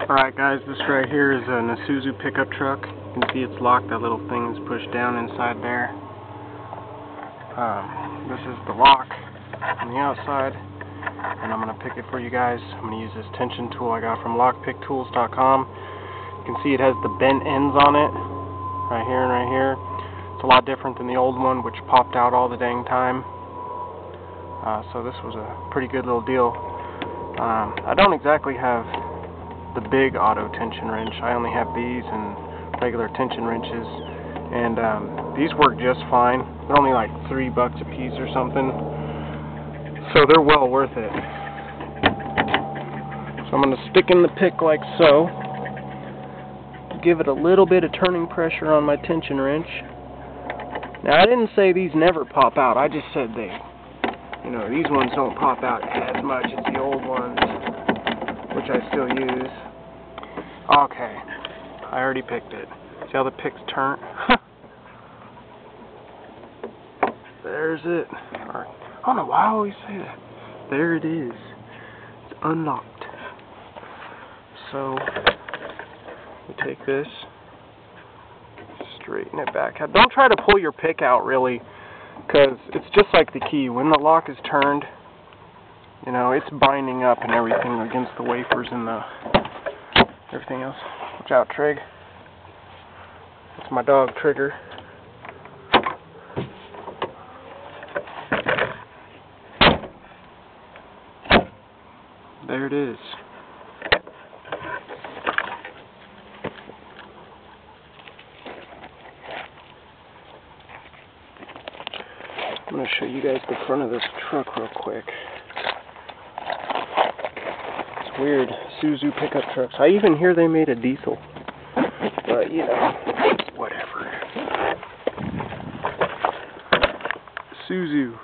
Alright guys, this right here is an Isuzu pickup truck. You can see it's locked, that little thing is pushed down inside there. This is the lock on the outside, and I'm going to pick it for you guys. I'm going to use this tension tool I got from lockpicktools.com. You can see it has the bent ends on it, right here and right here. It's a lot different than the old one, which popped out all the dang time. So this was a pretty good little deal. I don't exactly have the big auto tension wrench. I only have these and regular tension wrenches, and these work just fine. They're only like $3 a piece or something, so they're well worth it. So I'm going to stick in the pick like so, give it a little bit of turning pressure on my tension wrench. Now I didn't say these never pop out, I just said these ones don't pop out as much as the old ones, which I still use. Okay, I already picked it. See how the picks turn? There's it. Right. I don't know why I always say that. There it is. It's unlocked. So, we take this, straighten it back. Don't try to pull your pick out really, because it's just like the key. When the lock is turned, it's binding up and everything against the wafers and everything else. Watch out, Trig. That's my dog, Trigger. There it is. I'm going to show you guys the front of this truck real quick. It's weird. Isuzu pickup trucks. I even hear they made a diesel. But, whatever. Isuzu.